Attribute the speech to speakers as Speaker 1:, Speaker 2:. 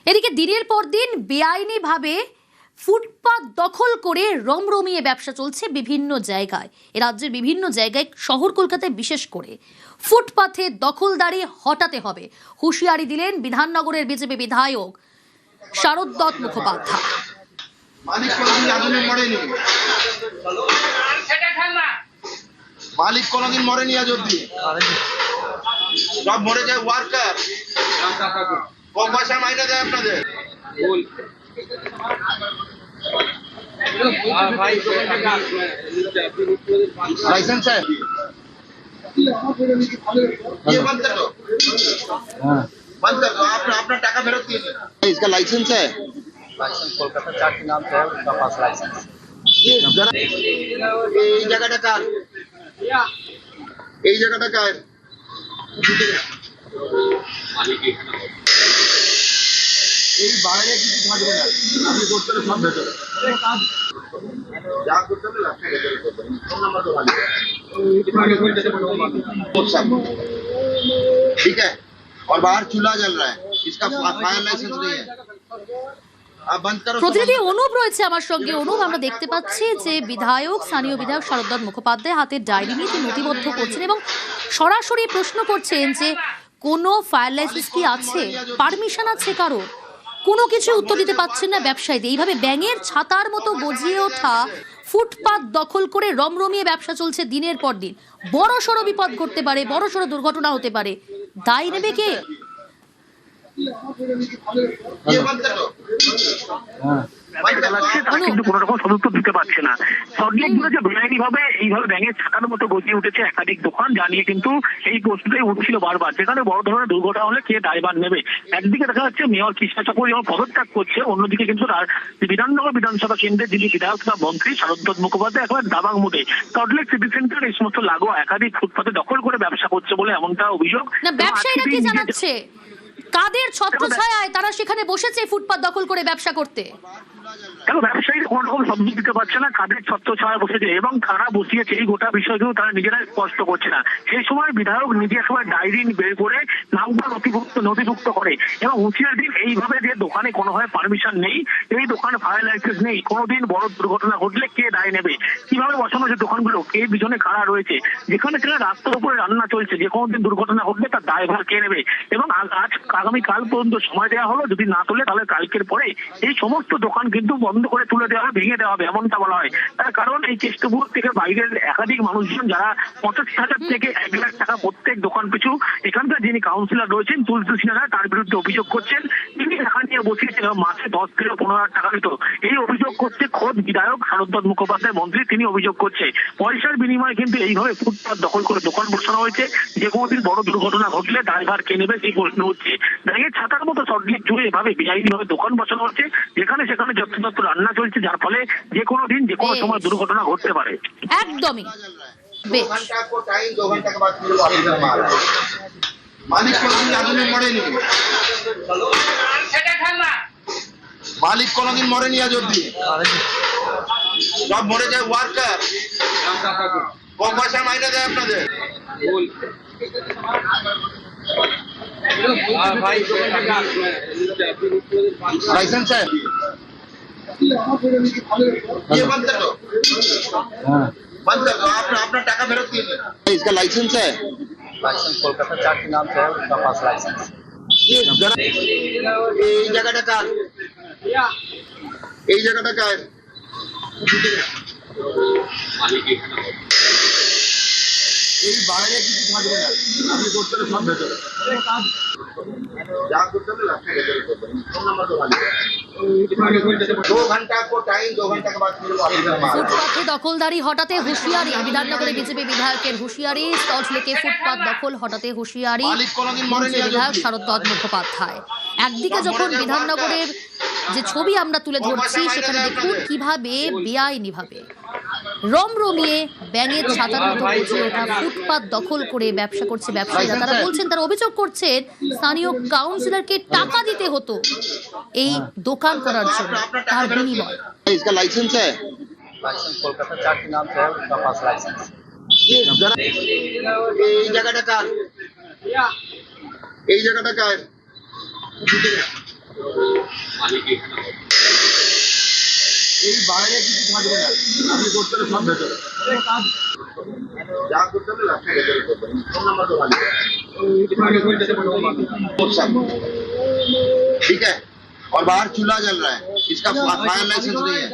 Speaker 1: এদিকে দিনের পর দিন বেআইনিভাবে ফুটপাত দখল করে রমরমিয়ে ব্যবসা চলছে বিভিন্ন জায়গায়। এ রাজ্যের বিভিন্ন জায়গায়, শহর কলকাতায় বিশেষ করে ফুটপাথে দখলদারি হটাতে হবে, হুঁশিয়ারি দিলেন বিধাননগরের বিজেপি বিধায়ক শারদদত্ত মুখোপাধ্যায়।
Speaker 2: মালিক কোনদিন মরেনি আজ অব্দি, সব মরে যায় ওয়ার্কার। কম পয়সা মাইনে দেয় আপনাদের। लाइसेंस है ये बंद कर दो, बंद कर दो। आप अपना टाका फेरत कीजिए। इसका लाइसेंस है,
Speaker 3: लाइसेंस कोलकाता चार्ट के नाम से है, उसका पास लाइसेंस।
Speaker 2: এই জায়গাটা কার? এই জায়গাটা কার? এই বাইরে কিছু থাকবে না, আপনি করতে হবে সব ভেতরে। যা করতে হবে রাস্তায় ভেতরে করবেন। ফোন নাম্বার তো ভালো ठीक है। और बाहर चूल्हा जल रहा है, इसका फायर लाइसेंस नहीं है।
Speaker 1: প্রতিনিধি অনুপ রয়েছে আমার সঙ্গে। অনুপ, আমরা দেখতে পাচ্ছি যে স্থানীয় বিধায়ক শারদদত্ত মুখোপাধ্যায় হাতে ডায়েরি নিয়ে তিনি নথিবদ্ধ করছেন এবং সরাসরি প্রশ্ন করছেন যে কোনো ফায়ার লাইসেন্স কি আছে, পারমিশন আছে কারো? কোনো কিছু উত্তর দিতে পারছেন না ব্যবসায়ীদের। এইভাবে ব্যাঙের ছাতার মতো গজিয়ে ওঠা ফুটপাত দখল করে রমরমিয়ে ব্যবসা চলছে দিনের পর দিন। বড় সড় বিপদ ঘটতে পারে, বড় সড় দুর্ঘটনা হতে পারে। দায় নেবে কে?
Speaker 4: কিন্তু কোন রকম সদুত্তর দিতে পারছে না। সল্টলেক যে বেআইনি ভাবে এইভাবে ব্যাঙের ছাতার মতো গজিয়ে উঠেছে একাধিক দোকান, জানিয়ে কিন্তু এই প্রশ্নটাই উঠছিল বারবার, যেখানে বড় ধরনের দুর্ঘটনা হলে কে দায়ভার নেবে। একদিকে দেখা যাচ্ছে মেয়র কৃষ্ণা চক্রবর্তী যখন পদত্যাগ করছে, অন্যদিকে কিন্তু বিধাননগর বিধানসভা কেন্দ্রের যিনি বিধায়ক তথা মন্ত্রী শারদদত্ত মুখোপাধ্যায় একেবারে দাবাং মুডে সল্টলেক সিটি সেন্টার এই সমস্ত লাগোয়া একাধিক ফুটপাতে দখল করে ব্যবসা করছে বলে এমনটা অভিযোগ।
Speaker 1: না, ব্যবসায়ীরা কি জানাচ্ছে? কাদের ছত্রছায়ায় তারা সেখানে বসেছে ফুটপাত দখল করে ব্যবসা করতে?
Speaker 4: কেন ব্যবসায়ীরা কোন রকম শব্দ দিতে পারছে না, কাদের ছত্রছায়ায় বসেছে এবং তারা বসিয়েছে এই গোটা বিষয়গুলো তারা নিজেরাই স্পষ্ট করছে না। সেই সময় বিধায়ক নিজের সময় ডায়েরি বের করে নামগুলো নথিভুক্ত করে এবং হুঁশিয়ার দিন এইভাবে যে দোকানে কোনোভাবে পারমিশন নেই, এই দোকানে ফায়ার লাইসেন্স নেই, কোনোদিন বড় দুর্ঘটনা ঘটলে কে দায় নেবে, কিভাবে বসানো যে দোকানগুলো, কে পিছনে কারা রয়েছে, যেখানে সেখানে রাস্তার উপরে রান্না চলছে, যে কোনোদিন দুর্ঘটনা ঘটলে তার দায়ভার কে নেবে। এবং আগামীকাল পর্যন্ত সময় দেওয়া হলো, যদি না তোলে তাহলে কালকের পরে এই সমস্ত দোকান কিন্তু বন্ধ করে তুলে দেওয়া হবে, ভেঙে দেওয়া হবে, এমনটা বলা হয়। তার কারণ এই কেষ্টপুর থেকে বাইরের একাধিক মানুষজন যারা 85,000 থেকে 1 লাখ টাকা প্রত্যেক দোকান পিছু, এখানকার যিনি কাউন্সিলর রয়েছেন তুলসী সিনহা তার বিরুদ্ধে অভিযোগ করছেন, তিনি এখান নিয়ে বসিয়েছিল মাসে 10 থেকে 15,000 টাকা দিত। এই অভিযোগ করছে খোদ বিধায়ক শারদদত্ত মুখোপাধ্যায় মন্ত্রী, তিনি অভিযোগ করছে পয়সার বিনিময়ে কিন্তু এইভাবে ফুটপাত দখল করে দোকান বসানো হয়েছে, যে কোনোদিন বড় দুর্ঘটনা ঘটলে দায়ভার কে নেবে সেই প্রশ্ন উঠছে। ব্যাঙের ছাতার মতো সল্টলেক জুড়ে এভাবে বেআইনিভাবে দোকান বসানো হচ্ছে, যেখানে সেখানে যত্রতত্র রান্না চলছে, যার ফলে যে কোনো দিন যে কোনো সময় দুর্ঘটনা ঘটতে পারে।
Speaker 1: একদমই।
Speaker 2: মালিক কোনদিন আগুনে মরেনি, মালিক কোনদিন মরেনি আজ অব্দি, সব মরে যায় ওয়ার্কার। কম পয়সা মাইনে দেয় আপনাদের। लाइसेंस है, ये बंद कर दो, बंद कर दो। आप अपना टाका फेरत कीजिए। इसका लाइसेंस है,
Speaker 3: लाइसेंस कोलकाता चार्ट के नाम से है, उसका पास लाइसेंस।
Speaker 2: এই জায়গাটা কার? এই জায়গাটা কার? এই বাইরে কিছু থাকবে না, আপনি করতে হবে সব ভেতরে। যা করতে হবে রাস্তায় ভেতরে করবেন। ফোন নাম্বার তো ভালো 2 घंटा को टाइम, 2 घंटा के बाद
Speaker 1: ফুটপাথে দখলদারি হটাতে হুঁশিয়ারি, বিধাননগরে বিজেপি বিধায়কের হুঁশিয়ারি। সল্টলেকে ফুটপাত দখল হটাতে হুঁশিয়ারি বিধায়ক শারদদত্ত মুখোপাধ্যায়। একদিকে যখন বিধাননগরের যে ছবি আমরা তুলে ধরছি, সেখানে দেখুন কিভাবে বেআইনিভাবে রমরমিয়ে ব্যাঙের ছাতার মতো গজিয়ে ওঠা ফুটপাত দখল করে ব্যবসা করছে ব্যবসায়ীরা। তারা বলছেন, তারা অভিযোগ করছেন স্থানীয় কাউন্সিলরকে টাকা দিতে হতো এই দোকান করার জন্য, তার বিনিময়।
Speaker 2: इसका लाइसेंस है,
Speaker 3: लाइसेंस कोलकाता चार्ट के नाम से है, उसका पास लाइसेंस।
Speaker 2: এই জায়গাটা কার? এই জায়গাটা কার? কিছু থাকবে না, আপনি করতে হবে সব ভেতরে। যা করতে হবে রাস্তা ভেতরে করবেন, ফোন নাম্বার তো ভালো। ठीक है, और बाहर चूल्हा जल रहा है, इसका फायर लाइसेंस नहीं है।